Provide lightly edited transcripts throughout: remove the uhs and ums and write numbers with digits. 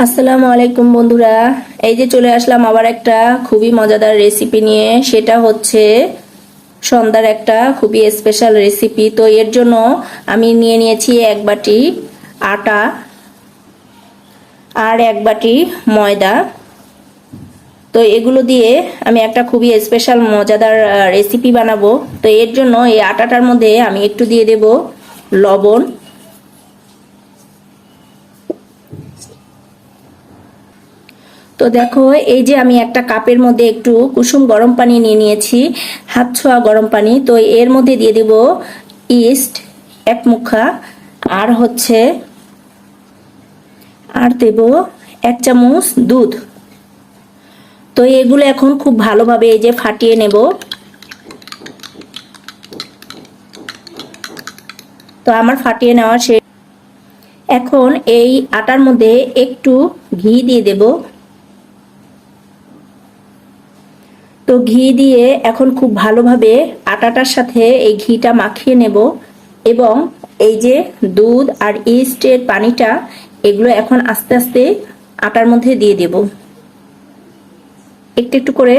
আসসালামু আলাইকুম বন্ধুরা। এই যে চলে আসলাম আবার একটা খুবই মজাদার রেসিপি নিয়ে। সেটা হচ্ছে সন্ধ্যার একটা খুবই স্পেশাল রেসিপি। তো এর জন্য আমি নিয়ে নিয়েছি এক বাটি আটা আর এক বাটি ময়দা। তো এগুলো দিয়ে আমি একটা খুবই স্পেশাল মজাদার রেসিপি বানাবো। তো এর জন্য এই আটাটার মধ্যে আমি একটু দিয়ে দেব লবণ। তো দেখো, এই যে আমি একটা কাপের মধ্যে একটু কুসুম গরম পানি নিয়ে নিয়েছি, হাত ছোঁয়া গরম পানি। তো এর মধ্যে দিয়ে দিব ইস্ট এক মুঠা, আর দেব এক চামচ দুধ। তো এগুলো এখন খুব ভালোভাবে এই যে ফাটিয়ে নেব। তো আমার ফাটিয়ে নেওয়া শেষ। এখন এই আটার মধ্যে একটু ঘি দিয়ে দেব। তো ঘি দিয়ে এখন খুব ভালোভাবে আটাটার সাথে এই ঘিটা মাখিয়ে নেব, এবং এই যে দুধ আর ইস্টের পানিটা, এগুলো এখন আস্তে আস্তে আটার মধ্যে দিয়ে দেব, একটু একটু করে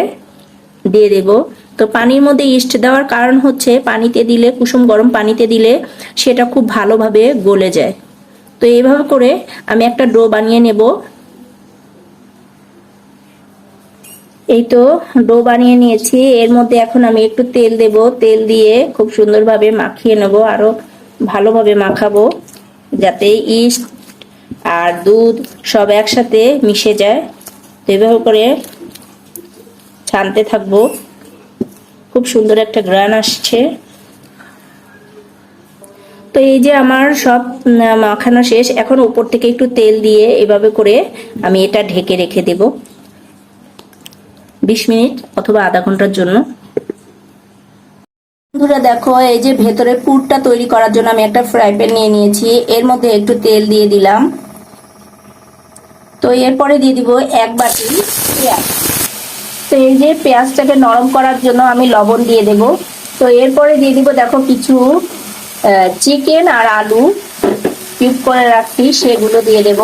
দিয়ে দেব। তো পানির মধ্যে ইস্ট দেওয়ার কারণ হচ্ছে পানিতে দিলে, কুসুম গরম পানিতে দিলে সেটা খুব ভালোভাবে গলে যায়। তো এইভাবে করে আমি একটা ডো বানিয়ে নেব। এই তো ডো বানিয়ে নিয়েছি। এর মধ্যে এখন আমি একটু তেল দেব। তেল দিয়ে খুব সুন্দরভাবে মাখিয়ে নেব, আরো ভালোভাবে মাখাবো যাতে ইস্ট আর দুধ সব একসাথে মিশে যায়। তো এভাবে করে ছানতে থাকবো। খুব সুন্দর একটা ঘ্রাণ আসছে। তো এই যে আমার সব মাখানো শেষ। এখন উপর থেকে একটু তেল দিয়ে এভাবে করে আমি এটা ঢেকে রেখে দেব 20 মিনিট অথবা আধা ঘন্টার জন্য। বন্ধুরা দেখো, এই যে ভেতরে পুরটা তৈরি করার জন্য আমি একটা ফ্রাই প্যান নিয়ে নিয়েছি। এর মধ্যে একটু তেল দিয়ে দিলাম। তো এরপরে দিয়ে দিব এক বাটি পেঁয়াজ। তো এই যে পেঁয়াজটাকে নরম করার জন্য আমি লবণ দিয়ে দেব। তো এরপরে দিয়ে দিব দেখো কিছু চিকেন আর আলু কিউব করে রাখছি, সেগুলো দিয়ে দেব।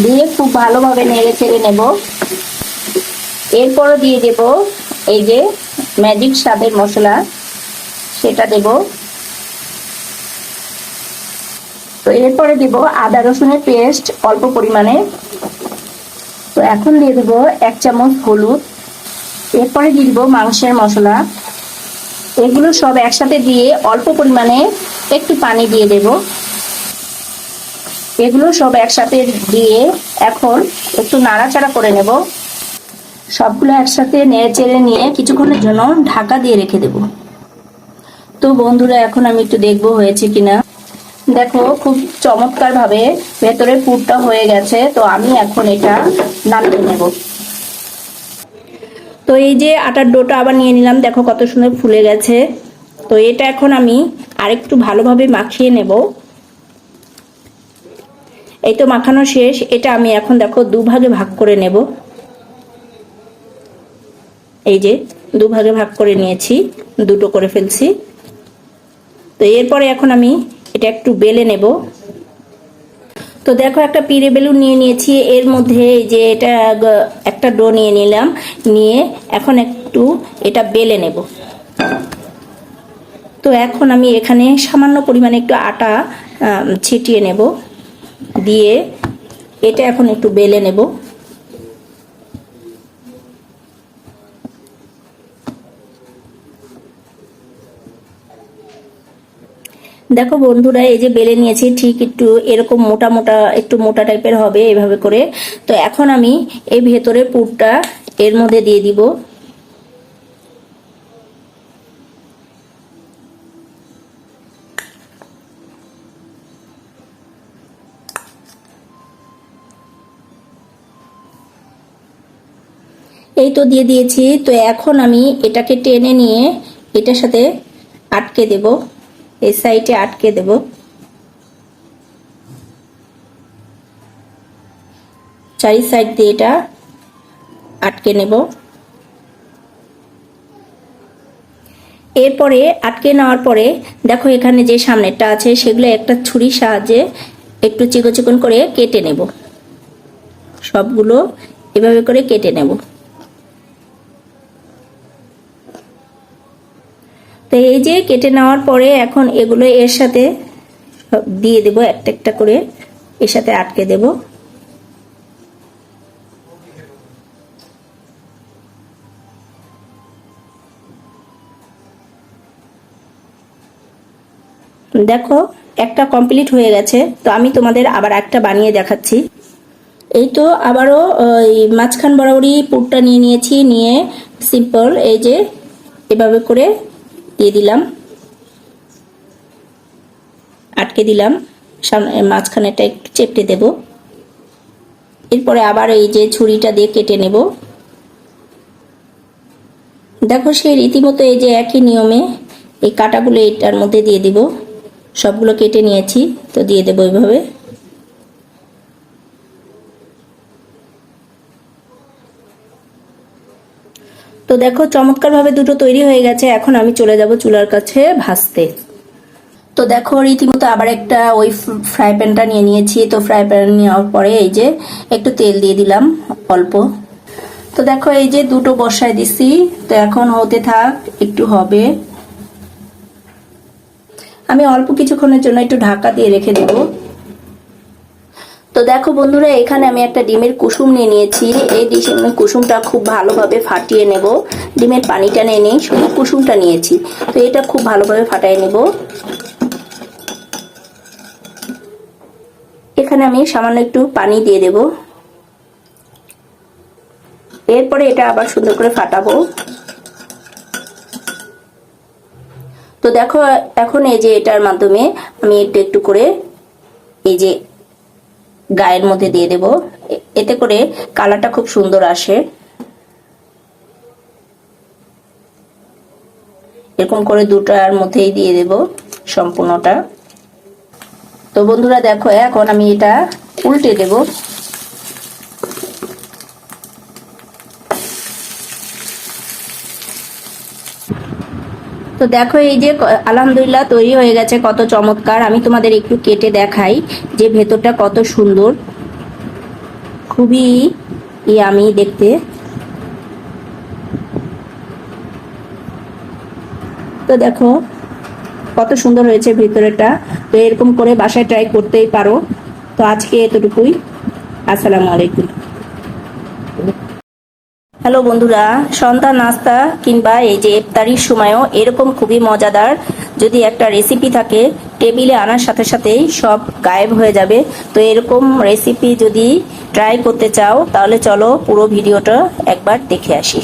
দিয়ে খুব ভালোভাবে নেড়ে চেড়ে নেব। এরপরে দিয়ে দেব এই যে ম্যাজিক স্বাদের মশলা, সেটা দেব। তো এরপরে দিব আদা রসুনের পেস্ট অল্প পরিমাণে। তো এখন দিয়ে দেব এক চামচ হলুদ। এরপরে দিয়ে দিব মাংসের মশলা। এগুলো সব একসাথে দিয়ে অল্প পরিমাণে একটু পানি দিয়ে দেব। এগুলো সব একসাথে দিয়ে এখন একটু নাড়াচাড়া করে নেব। সবগুলো একসাথে নেড়ে চেড়ে নিয়ে কিছুক্ষণের জন্য ঢাকা দিয়ে রেখে দেব। তো বন্ধুরা, এখন আমি একটু দেখবো হয়েছে কিনা। দেখো, খুব চমৎকার ভাবে ভেতরে পুরটা হয়ে গেছে। তো আমি এখন এটা নামিয়ে নেব। তো এই যে আটার ডোটা আবার নিয়ে নিলাম, দেখো কত সুন্দর ফুলে গেছে। তো এটা এখন আমি আরেকটু ভালোভাবে মাখিয়ে নেব। এই তো মাখানো শেষ। এটা আমি এখন দেখো দুভাগে ভাগ করে নেব। এই যে দুভাগে ভাগ করে নিয়েছি, দুটো করে ফেলছি। তো এরপরে এখন আমি এটা একটু বেলে নেব। তো দেখো, একটা পিড়ে বেলুন নিয়ে নিয়েছি। এর মধ্যে এই যে এটা একটা ডো নিয়ে নিলাম, নিয়ে এখন একটু এটা বেলে নেব। তো এখন আমি এখানে সামান্য পরিমাণে একটু আটা ছিটিয়ে নেব, দিয়ে এটা এখন একটু বেলে নেব। দেখো বন্ধুরা, এই যে বেলে নিয়েছি, ঠিক একটু এরকম মোটা মোটা, একটু মোটা টাইপের হবে এভাবে করে। তো এখন আমি এই ভেতরে পুরটা এর মধ্যে দিয়ে দিব। এই তো দিয়ে দিয়েছি। তো এখন আমি এটাকে টেনে নিয়ে এটার সাথে আটকে দেব, এই সাইডে আটকে দেব। চারি সাইড দিয়ে এটা আটকে নেব। এরপরে আটকে নেওয়ার পরে দেখো, এখানে যে সামনেরটা আছে সেগুলো একটা ছুরির সাহায্যে একটু চিকন চিকন করে কেটে নেব। সবগুলো এভাবে করে কেটে নেব। তো এই যে কেটে নেওয়ার পরে এখন এগুলো এর সাথে দিয়ে দেব, একটা একটা করে এর সাথে আটকে দেব। দেখো একটা কমপ্লিট হয়ে গেছে। তো আমি তোমাদের আবার একটা বানিয়ে দেখাচ্ছি। এই তো আবারও ওই মাঝখান বরাবরই পুরটা নিয়ে নিয়েছি, নিয়ে সিম্পল এই যে এভাবে করে দিয়ে দিলাম, আটকে দিলাম। সামনে মাঝখানেটা একটু চেপটে দেব। এরপরে আবার এই যে ছুরিটা দিয়ে কেটে নেব। দেখো সেই রীতিমতো এই যে একই নিয়মে এই কাটাগুলো এটার মধ্যে দিয়ে দিব। সবগুলো কেটে নিয়েছি, তো দিয়ে দেবো এইভাবে। তো দেখো চমৎকারভাবে দুটো তৈরি হয়ে গেছে। এখন আমি চলে যাব চুলার কাছে ভাজতে। তো দেখো রীতিমতো আবার একটা ওই ফ্রাই প্যানটা নিয়ে নিয়েছি। তো ফ্রাই প্যান নেওয়ার পরে এই যে একটু তেল দিয়ে দিলাম অল্প। তো দেখো এই যে দুটো বসায় দিছি। তো এখন হতে থাক, একটু হবে। আমি অল্প কিছুক্ষণের জন্য একটু ঢাকা দিয়ে রেখে দেব। তো দেখো বন্ধুরা, এখানে আমি একটা ডিমের কুসুম নিয়ে নিয়েছি। এই ডিমের কুসুমটা খুব ভালোভাবে ফাটিয়ে নেব। ডিমের পানিটা নিয়ে নেই, শুধু কুসুমটা নিয়েছি। তো এটা খুব ভালোভাবে ফাটিয়ে নেব। এখানে আমি সামান্য একটু পানি দিয়ে দেব। এরপরে এটা আবার সুন্দর করে ফাটাবো। তো দেখো এখন এই যে এটার মাধ্যমে আমি একটু একটু করে এই যে গায়ের মধ্যে দিয়ে দেব। এতে করে কালারটা খুব সুন্দর আসে। এরকম করে দুটার মধ্যেই দিয়ে দেব সম্পূর্ণটা। তো বন্ধুরা দেখো এখন আমি এটা উল্টে দেব। তো দেখো এই যে আলহামদুলিল্লাহ তৈরি হয়ে গেছে, কত চমৎকার। আমি তোমাদের একটু কেটে দেখাই যে ভেতরটা কত সুন্দর, খুবই ইয়ামি দেখতে। তো দেখো কত সুন্দর হয়েছে ভিতরেটা। তো এরকম করে বাসায় ট্রাই করতেই পারো। তো আজকে এতটুকুই। আসসালামু আলাইকুম। হ্যালো বন্ধুরা, সন্ধ্যা নাস্তা কিংবা এই যে ইফতারির সময়ও এরকম খুবই মজাদার যদি একটা রেসিপি থাকে, টেবিলে আনার সাথে সাথেই সব গায়েব হয়ে যাবে। তো এরকম রেসিপি যদি ট্রাই করতে চাও তাহলে চলো পুরো ভিডিওটা একবার দেখে আসি।